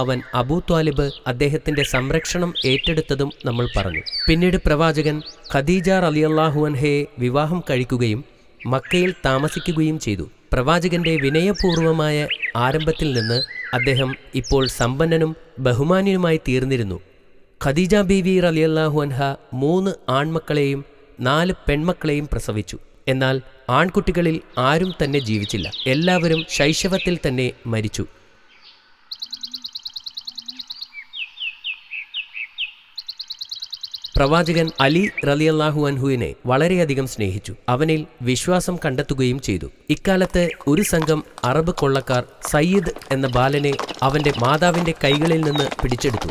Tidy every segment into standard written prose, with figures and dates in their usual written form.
അവൻ അബൂ ത്വാലിബ് അദ്ദേഹത്തിന്റെ സംരക്ഷണം ഏറ്റെടുത്തതും നമ്മൾ പറഞ്ഞു. പിന്നീട് പ്രവാചകൻ ഖദീജ റളിയല്ലാഹു അൻഹയെ വിവാഹം കഴിക്കുകയും മക്കയിൽ താമസിക്കുകയും ചെയ്തു. പ്രവാചകന്റെ വിനയപൂർവമായ ആരംഭത്തിൽ നിന്ന് അദ്ദേഹം ഇപ്പോൾ സമ്പന്നനും ബഹുമാന്യനുമായി തീർന്നിരുന്നു. ഖദീജ ബീവി റളിയല്ലാഹു അൻഹ 3 ആൺമക്കളെയും 4 പെൺമക്കളെയും പ്രസവിച്ചു. എന്നാൽ ആൺകുട്ടികളിൽ ആരും തന്നെ ജീവിച്ചില്ല. എല്ലാവരും ശൈശവത്തിൽ തന്നെ മരിച്ചു. പ്രവാചകൻ അലി റളിയല്ലാഹു അൻഹുവിനെ വളരെയധികം സ്നേഹിച്ചു. അവനിൽ വിശ്വാസം കണ്ടെത്തുകയും ചെയ്തു. ഇക്കാലത്ത് ഒരു സംഘം അറബ് കൊള്ളക്കാർ സയ്യിദ് എന്ന ബാലനെ അവന്റെ മാതാവിന്റെ കൈകളിൽ നിന്ന് പിടിച്ചെടുത്തു.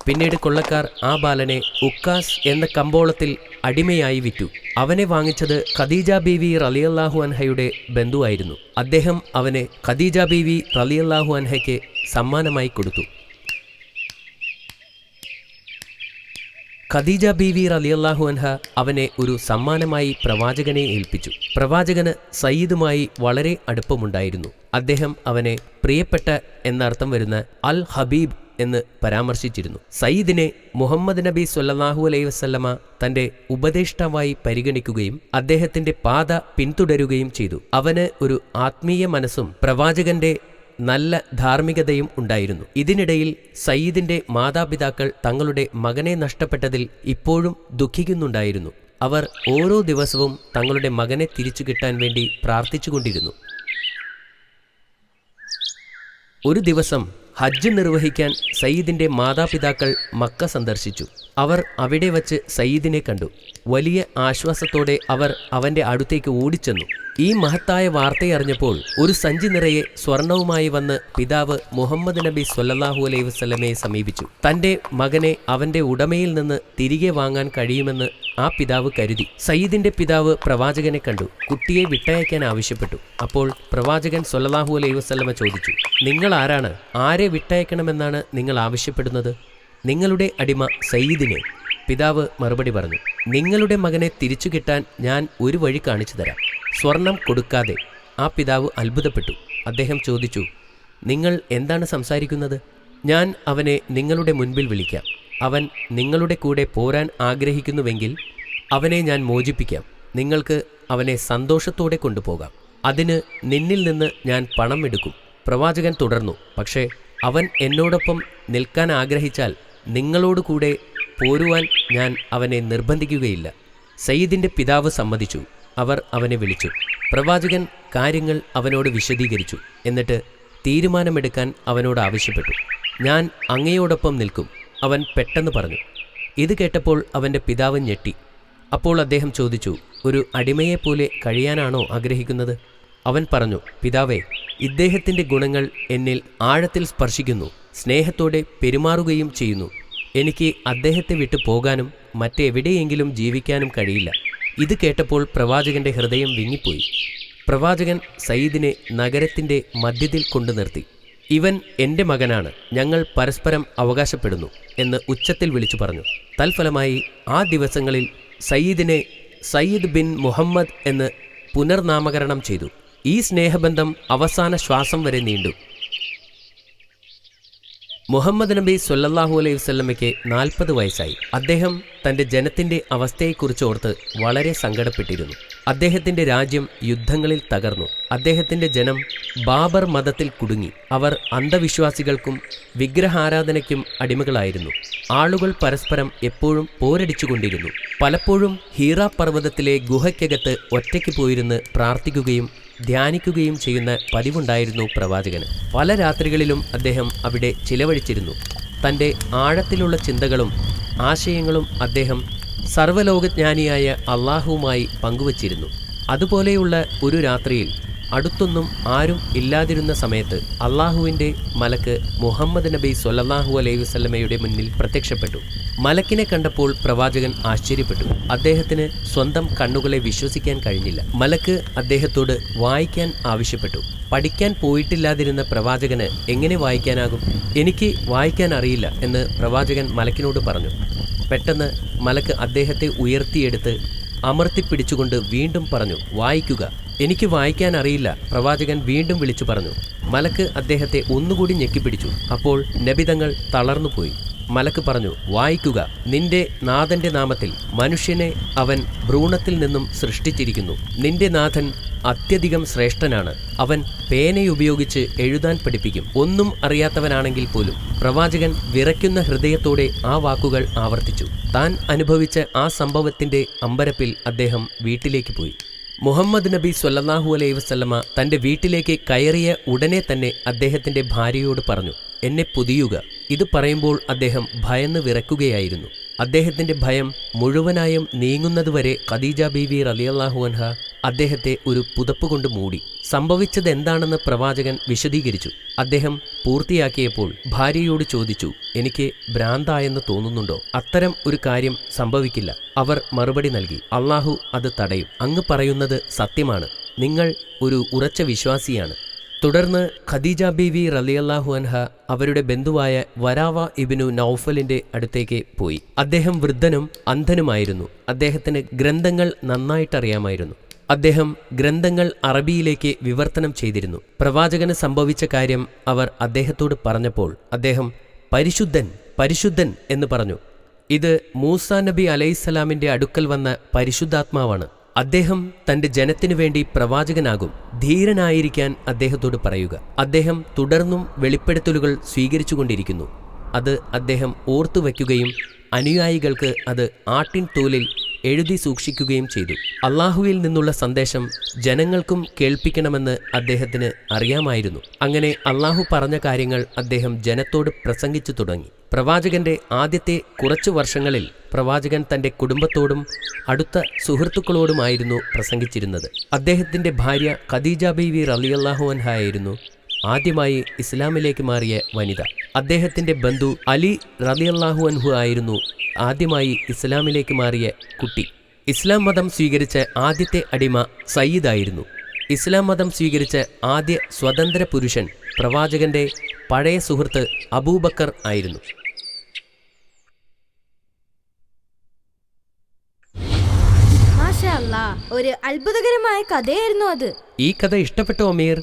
പിന്നീട് കൊള്ളക്കാർ ആ ബാലനെ ഉക്കാസ് എന്ന കമ്പോളത്തിൽ അടിമയായി വിറ്റു. അവനെ വാങ്ങിച്ചത് ഖദീജ ബീവി റളിയല്ലാഹു അൻഹയുടെ ബന്ധുവായിരുന്നു. അദ്ദേഹം അവനെ ഖദീജ ബീവി റളിയല്ലാഹു അൻഹയ്ക്ക് സമ്മാനമായി കൊടുത്തു. ഖദീജ ബീവി റളിയല്ലാഹു അൻഹ അവനെ ഒരു സമ്മാനമായി പ്രവാചകനെ ഏൽപ്പിച്ചു. പ്രവാചകന് സയ്യിദുമായി വളരെ അടുപ്പമുണ്ടായിരുന്നു. അദ്ദേഹം അവനെ പ്രിയപ്പെട്ട എന്നർത്ഥം വരുന്ന അൽ ഹബീബ് എന്ന് പരാമർശിച്ചിരുന്നു. സയ്യിദിനെ മുഹമ്മദ് നബി സ്വല്ലല്ലാഹു അലൈഹി വസല്ലമ തന്റെ ഉപദേഷ്ടാവായി പരിഗണിക്കുകയും അദ്ദേഹത്തിന്റെ പാത പിന്തുടരുകയും ചെയ്തു. അവന് ഒരു ആത്മീയ മനസ്സും പ്രവാചകന്റെ നല്ല ധാർമ്മികതയും ഉണ്ടായിരുന്നു. ഇതിനിടയിൽ സയ്യിദിന്റെ മാതാപിതാക്കൾ തങ്ങളുടെ മകനെ നഷ്ടപ്പെട്ടതിൽ ഇപ്പോഴും ദുഃഖിക്കുന്നുണ്ടായിരുന്നു. അവർ ഓരോ ദിവസവും തങ്ങളുടെ മകനെ തിരിച്ചു കിട്ടാൻ വേണ്ടി പ്രാർത്ഥിച്ചുകൊണ്ടിരുന്നു. ഒരു ദിവസം ഹജ്ജ് നിർവഹിക്കാൻ സയ്യിദിന്റെ മാതാപിതാക്കൾ മക്ക സന്ദർശിച്ചു. അവർ അവിടെ വച്ച് സയ്യിദിനെ കണ്ടു. വലിയ ആശ്വാസത്തോടെ അവർ അവന്റെ അടുത്തേക്ക് ഓടിച്ചെന്നു. ഈ മഹത്തായ വാർത്തയറിഞ്ഞപ്പോൾ ഒരു സഞ്ചി നിറയെ സ്വർണവുമായി വന്ന് പിതാവ് മുഹമ്മദ് നബി സ്വല്ലല്ലാഹു അലൈഹി വസല്ലമയെ സമീപിച്ചു. തന്റെ മകനെ അവന്റെ ഉടമയിൽ നിന്ന് തിരികെ വാങ്ങാൻ കഴിയുമെന്ന് ആ പിതാവ് കരുതി. സയ്യിദിന്റെ പിതാവ് പ്രവാചകനെ കണ്ടു. കുട്ടിയെ വിട്ടയക്കാൻ ആവശ്യപ്പെട്ടു. അപ്പോൾ പ്രവാചകൻ സ്വല്ലല്ലാഹു അലൈഹി വസല്ലമ ചോദിച്ചു, നിങ്ങൾ ആരാണ്? ആരെ വിട്ടയക്കണമെന്നാണ് നിങ്ങൾ ആവശ്യപ്പെടുന്നത്? നിങ്ങളുടെ അടിമ സയ്യിദിനെ. പിതാവ് മറുപടി പറഞ്ഞു, നിങ്ങളുടെ മകനെ തിരിച്ചു കിട്ടാൻ ഞാൻ ഒരു വഴി കാണിച്ചു തരാം. സ്വർണം കൊടുക്കാതെ. ആ പിതാവ് അത്ഭുതപ്പെട്ടു. അദ്ദേഹം ചോദിച്ചു, നിങ്ങൾ എന്താണ് സംസാരിക്കുന്നത്? ഞാൻ അവനെ നിങ്ങളുടെ മുൻപിൽ വിളിക്കാം. അവൻ നിങ്ങളുടെ കൂടെ പോരാൻ ആഗ്രഹിക്കുന്നുവെങ്കിൽ അവനെ ഞാൻ മോചിപ്പിക്കാം. നിങ്ങൾക്ക് അവനെ സന്തോഷത്തോടെ കൊണ്ടുപോകാം. അതിന് നിന്നിൽ നിന്ന് ഞാൻ പണം എടുക്കും. പ്രവാചകൻ തുടർന്നു, പക്ഷേ അവൻ എന്നോടൊപ്പം നിൽക്കാൻ ആഗ്രഹിച്ചാൽ നിങ്ങളോട് കൂടെ പോരുവാൻ ഞാൻ അവനെ നിർബന്ധിക്കുകയില്ല. സയ്യിദിന്റെ പിതാവ് സമ്മതിച്ചു. അവർ അവനെ വിളിച്ചു. പ്രവാചകൻ കാര്യങ്ങൾ അവനോട് വിശദീകരിച്ചു. എന്നിട്ട് തീരുമാനമെടുക്കാൻ അവനോട് ആവശ്യപ്പെട്ടു. ഞാൻ അങ്ങയോടൊപ്പം നിൽക്കും. അവൻ പെട്ടെന്ന് പറഞ്ഞു. ഇത് കേട്ടപ്പോൾ അവൻ്റെ പിതാവ് ഞെട്ടി. അപ്പോൾ അദ്ദേഹം ചോദിച്ചു, ഒരു അടിമയെപ്പോലെ കഴിയാനാണോ ആഗ്രഹിക്കുന്നത്? അവൻ പറഞ്ഞു, പിതാവേ, ഇദ്ദേഹത്തിൻ്റെ ഗുണങ്ങൾ എന്നിൽ ആഴത്തിൽ സ്പർശിക്കുന്നു. സ്നേഹത്തോടെ പെരുമാറുകയും ചെയ്യുന്നു. എനിക്ക് അദ്ദേഹത്തെ വിട്ടു പോകാനും മറ്റെവിടെയെങ്കിലും ജീവിക്കാനും കഴിയില്ല. ഇത് കേട്ടപ്പോൾ പ്രവാചകന്റെ ഹൃദയം വിങ്ങിപ്പോയി. പ്രവാചകൻ സയ്യിദിനെ നഗരത്തിൻ്റെ മധ്യത്തിൽ കൊണ്ടു നിർത്തി. ഇവൻ എൻ്റെ മകനാണ്, ഞങ്ങൾ പരസ്പരം അവകാശപ്പെടുന്നു എന്ന് ഉച്ചത്തിൽ വിളിച്ചു പറഞ്ഞു. തൽഫലമായി ആ ദിവസങ്ങളിൽ സയ്യിദിനെ സയ്യിദ് ബിൻ മുഹമ്മദ് എന്ന് പുനർനാമകരണം ചെയ്തു. ഈ സ്നേഹബന്ധം അവസാന ശ്വാസം വരെ നീണ്ടു. മുഹമ്മദ് നബി സ്വല്ലല്ലാഹു അലൈഹി വസല്ലമയ്ക്ക് 40 വയസ്സായി. അദ്ദേഹം തൻ്റെ ജനത്തിൻ്റെ അവസ്ഥയെക്കുറിച്ച് ഓർത്ത് വളരെ സങ്കടപ്പെട്ടിരുന്നു. അദ്ദേഹത്തിൻ്റെ രാജ്യം യുദ്ധങ്ങളിൽ തകർന്നു. അദ്ദേഹത്തിൻ്റെ ജനം ബാബർ മതത്തിൽ കുടുങ്ങി. അവർ അന്ധവിശ്വാസികൾക്കും വിഗ്രഹാരാധനയ്ക്കും അടിമകളായിരുന്നു. ആളുകൾ പരസ്പരം എപ്പോഴും പോരടിച്ചുകൊണ്ടിരുന്നു. പലപ്പോഴും ഹീറ പർവ്വതത്തിലെ ഗുഹയ്ക്കകത്ത് ഒറ്റയ്ക്ക് പോയിരുന്ന് പ്രാർത്ഥിക്കുകയും ധ്യാനിക്കുകയും ചെയ്യുന്ന പതിവുണ്ടായിരുന്നു പ്രവാചകന്. പല രാത്രികളിലും അദ്ദേഹം അവിടെ ചിലവഴിച്ചിരുന്നു. തൻ്റെ ആഴത്തിലുള്ള ചിന്തകളും ആശയങ്ങളും അദ്ദേഹം സർവ്വലോകജ്ഞാനിയായ അള്ളാഹുവുമായി പങ്കുവച്ചിരുന്നു. അതുപോലെയുള്ള ഒരു രാത്രിയിൽ അടുത്തൊന്നും ആരും ഇല്ലാതിരുന്ന സമയത്ത് അള്ളാഹുവിൻ്റെ മലക്ക് മുഹമ്മദ് നബി സ്വല്ലല്ലാഹു അലൈഹി വസല്ലമയുടെ മുന്നിൽ പ്രത്യക്ഷപ്പെട്ടു. മലക്കിനെ കണ്ടപ്പോൾ പ്രവാചകൻ ആശ്ചര്യപ്പെട്ടു. അദ്ദേഹത്തിന് സ്വന്തം കണ്ണുകളെ വിശ്വസിക്കാൻ കഴിഞ്ഞില്ല. മലക്ക് അദ്ദേഹത്തോട് വായിക്കാൻ ആവശ്യപ്പെട്ടു. പഠിക്കാൻ പോയിട്ടില്ലാതിരുന്ന പ്രവാചകന് എങ്ങനെ വായിക്കാനാകും? എനിക്ക് വായിക്കാൻ അറിയില്ല എന്ന് പ്രവാചകൻ മലക്കിനോട് പറഞ്ഞു. പെട്ടെന്ന് മലക്ക് അദ്ദേഹത്തെ ഉയർത്തിയെടുത്ത് അമർത്തിപ്പിടിച്ചുകൊണ്ട് വീണ്ടും പറഞ്ഞു, വായിക്കുക. എനിക്ക് വായിക്കാൻ അറിയില്ല, പ്രവാചകൻ വീണ്ടും വിളിച്ചു പറഞ്ഞു. മലക്ക് അദ്ദേഹത്തെ ഒന്നുകൂടി ഞെക്കിപ്പിടിച്ചു. അപ്പോൾ നബി തങ്ങൾ തളർന്നുപോയി. മലക്ക് പറഞ്ഞു, വായിക്കുക. നിന്റെ നാഥന്റെ നാമത്തിൽ മനുഷ്യനെ അവൻ ഭ്രൂണത്തിൽ നിന്നും സൃഷ്ടിച്ചിരിക്കുന്നു. നിന്റെ നാഥൻ അത്യധികം ശ്രേഷ്ഠനാണ്. അവൻ പേനയുപയോഗിച്ച് എഴുതാൻ പഠിപ്പിക്കും. ഒന്നും അറിയാത്തവനാണെങ്കിൽ പോലും. പ്രവാചകൻ വിറയ്ക്കുന്ന ഹൃദയത്തോടെ ആ വാക്കുകൾ ആവർത്തിച്ചു. താൻ അനുഭവിച്ച ആ സംഭവത്തിന്റെ അമ്പരപ്പിൽ അദ്ദേഹം വീട്ടിലേക്ക് പോയി. മുഹമ്മദ് നബി സ്വല്ലല്ലാഹു അലൈഹി വസല്ലമ തൻ്റെ വീട്ടിലേക്ക് കയറിയ ഉടനെ തന്നെ അദ്ദേഹത്തിൻ്റെ ഭാര്യയോട് പറഞ്ഞു, എന്നെ പൊതിയുക. ഇത് പറയുമ്പോൾ അദ്ദേഹം ഭയന്ന് വിറയ്ക്കുകയായിരുന്നു. അദ്ദേഹത്തിൻ്റെ ഭയം മുഴുവനായും നീങ്ങുന്നതുവരെ ഖദീജ ബീവി റളിയല്ലാഹു അൻഹ അദ്ദേഹത്തെ ഒരു പുതപ്പ് കൊണ്ട് മൂടി. സംഭവിച്ചത് എന്താണെന്ന് പ്രവാചകൻ വിശദീകരിച്ചു. അദ്ദേഹം പൂർത്തിയാക്കിയപ്പോൾ ഭാര്യയോട് ചോദിച്ചു, എനിക്ക് ഭ്രാന്തായെന്ന് തോന്നുന്നുണ്ടോ? അത്തരം ഒരു കാര്യം സംഭവിക്കില്ല. അവർ മറുപടി നൽകി, അള്ളാഹു അത് തടയും. അങ്ങ് പറയുന്നത് സത്യമാണ്. നിങ്ങൾ ഒരു ഉറച്ച വിശ്വാസിയാണ്. തുടർന്ന് ഖദീജ ബീവി റളിയല്ലാഹു അൻഹ അവരുടെ ബന്ധുവായ വരാവ ഇബ്നു നൗഫലിന്റെ അടുത്തേക്ക് പോയി. അദ്ദേഹം വൃദ്ധനും അന്ധനുമായിരുന്നു. അദ്ദേഹത്തിന് ഗ്രന്ഥങ്ങൾ നന്നായിട്ടറിയാമായിരുന്നു. അദ്ദേഹം ഗ്രന്ഥങ്ങൾ അറബിയിലേക്ക് വിവർത്തനം ചെയ്തിരുന്നു. പ്രവാചകന് സംഭവിച്ച കാര്യം അവർ അദ്ദേഹത്തോട് പറഞ്ഞപ്പോൾ അദ്ദേഹം പരിശുദ്ധൻ പരിശുദ്ധൻ എന്ന് പറഞ്ഞു. ഇത് മൂസാ നബി അലൈഹിസ്സലാമിന്റെ അടുക്കൽ വന്ന പരിശുദ്ധാത്മാവാണ്. അദ്ദേഹം തൻ്റെ ജനത്തിനു വേണ്ടി പ്രവാചകനാകും. ധീരനായിരിക്കാൻ അദ്ദേഹത്തോട് പറയുക. അദ്ദേഹം തുടർന്നും വെളിപ്പെടുത്തലുകൾ സ്വീകരിച്ചുകൊണ്ടിരിക്കുന്നു. അത് അദ്ദേഹം ഓർത്തുവയ്ക്കുകയും അനുയായികൾക്ക് അത് ആട്ടിൻ തോലിൽ എഴുതി സൂക്ഷിക്കുകയും ചെയ്തു. അള്ളാഹുവിൽ നിന്നുള്ള സന്ദേശം ജനങ്ങൾക്കും കേൾപ്പിക്കണമെന്ന് അദ്ദേഹത്തിന് അറിയാമായിരുന്നു. അങ്ങനെ അള്ളാഹു പറഞ്ഞ കാര്യങ്ങൾ അദ്ദേഹം ജനത്തോട് പ്രസംഗിച്ചു തുടങ്ങി. പ്രവാചകന്റെ ആദ്യത്തെ കുറച്ചു വർഷങ്ങളിൽ പ്രവാചകൻ തൻ്റെ കുടുംബത്തോടും അടുത്ത സുഹൃത്തുക്കളോടുമായിരുന്നു പ്രസംഗിച്ചിരുന്നത്. അദ്ദേഹത്തിൻ്റെ ഭാര്യ ഖദീജ ബീവി റളിയല്ലാഹു അൻഹ ആയിരുന്നു ആദ്യമായി ഇസ്ലാമിലേക്ക് മാറിയ വനിത. അദ്ദേഹത്തിൻ്റെ ബന്ധു അലി റളിയല്ലാഹു അൻഹു ആയിരുന്നു ആദ്യമായി ഇസ്ലാമിലേക്ക് മാറിയ കുട്ടി. ഇസ്ലാം മതം സ്വീകരിച്ച ആദ്യത്തെ അടിമ സയ്യിദായിരുന്നു. ഇസ്ലാം മതം സ്വീകരിച്ച ആദ്യ സ്വതന്ത്ര പുരുഷൻ പ്രവാചകന്റെ പഴയ സുഹൃത്ത് അബൂബക്കർ ആയിരുന്നു. ഒരു അത്ഭുതകരമായ കഥയായിരുന്നു അത്. ഈ കഥ ഇഷ്ടപ്പെട്ടോ അമീർ?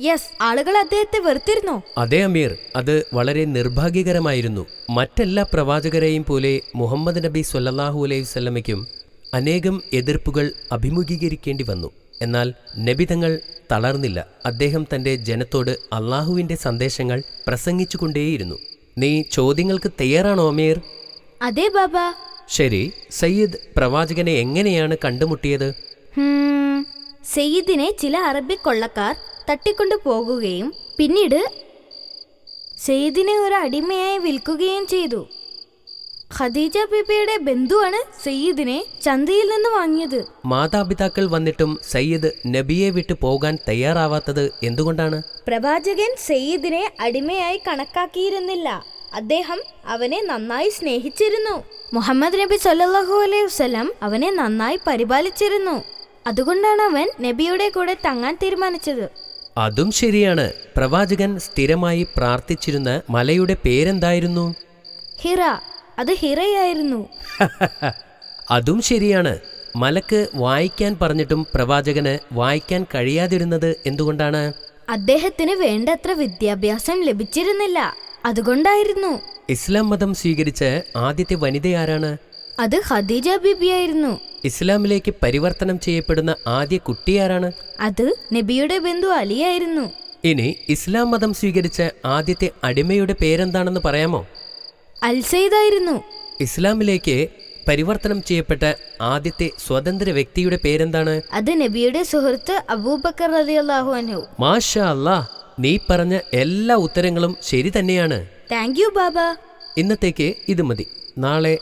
യെസ്, ആളുകൾ അദ്ദേഹത്തെ വെറുത്തിരുന്നു. അതെ അമീർ, അത് വളരെ നിർഭാഗ്യകരമായിരുന്നു. മറ്റെല്ലാ പ്രവാചകരെയും പോലെ മുഹമ്മദ് നബി സ്വല്ലല്ലാഹു അലൈഹി വസല്ലമയ്ക്കും അനേകം എതിർപ്പുകൾ അഭിമുഖീകരിക്കേണ്ടി വന്നു. എന്നാൽ നബി തങ്ങൾ തളർന്നില്ല. അദ്ദേഹം തൻ്റെ ജനത്തോട് അള്ളാഹുവിൻ്റെ സന്ദേശങ്ങൾ പ്രസംഗിച്ചുകൊണ്ടേയിരുന്നു. നീ ചോദ്യങ്ങൾക്ക് തയ്യാറാണോ അമീർ? അതെ ബാബ. ശരി, സയ്യിദ് പ്രവാചകനെ എങ്ങനെയാണ് കണ്ടുമുട്ടിയത്? സയ്യിദിനെ ചില അറബി കൊള്ളക്കാർ തട്ടിക്കൊണ്ടു പോകുകയും പിന്നീട് സയ്യിദിനെ ഒരു അടിമയായി വിൽക്കുകയും ചെയ്തു. ഖദീജ ബീബിയുടെ ബന്ധുവാണ് സയ്യിദിനെ ചന്തയിൽ നിന്ന് വാങ്ങിയത്. മാതാപിതാക്കൾ വന്നിട്ടും സയ്യിദ് നബിയെ വിട്ടു പോകാൻ തയ്യാറാവാത്തത് എന്തുകൊണ്ടാണ്? പ്രവാചകൻ സയ്യിദിനെ അടിമയായി കണക്കാക്കിയിരുന്നില്ല. അദ്ദേഹം അവനെ നന്നായി സ്നേഹിച്ചിരുന്നു. മുഹമ്മദ് നബി സ്വല്ലല്ലാഹു അലൈഹി വസല്ലം അവനെ നന്നായി പരിപാലിച്ചിരുന്നു. അതുകൊണ്ടാണ് അവൻ നബിയുടെ കൂടെ തങ്ങാൻ തീരുമാനിച്ചത്. അതും ശരിയാണ്. പ്രവാചകൻ സ്ഥിരമായി പ്രാർത്ഥിച്ചിരുന്ന മലയുടെ പേരെന്തായിരുന്നു? ഹിറ. അത് ഹിറയായിരുന്നു. അതും ശരിയാണ്. മലക്ക് വായിക്കാൻ പറഞ്ഞിട്ടും പ്രവാചകന് വായിക്കാൻ കഴിയാതിരുന്നത് എന്തുകൊണ്ടാണ്? അദ്ദേഹത്തിന് വേണ്ടത്ര വിദ്യാഭ്യാസം ലഭിച്ചിരുന്നില്ല. അതുകൊണ്ടായിരുന്നു. ഇസ്ലാം മതം സ്വീകരിച്ച ആദ്യത്തെ വനിതയാരാണ്? അത് ഖദീജ ബീബിയായിരുന്നു. ഇസ്ലാമിലേക്ക് പരിവർത്തനം ചെയ്യപ്പെടുന്ന ആദ്യ കുട്ടിയാരാണ്? അത് നബിയുടെ ബന്ധു അലിയായിരുന്നു. ഇനി ഇസ്ലാം മതം സ്വീകരിച്ച ആദ്യത്തെ അടിമയുടെ പേരെന്താണെന്ന് പറയാമോ? അൽസൈദായിരുന്നു. ഇസ്ലാമിലേക്ക് പരിവർത്തനം ചെയ്യപ്പെട്ട ആദ്യത്തെ സ്വതന്ത്ര വ്യക്തിയുടെ പേരെന്താണ്? അത് നബിയുടെ സുഹൃത്ത് അബൂബക്കർ റളിയല്ലാഹു അൻഹു. മാഷാ അല്ലാഹ്, നീ പറഞ്ഞ എല്ലാ ഉത്തരങ്ങളും ശരി തന്നെയാണ്. താങ്ക് യു ബാബ. ഇന്നത്തേക്ക് ഇത് മതി. നാളെ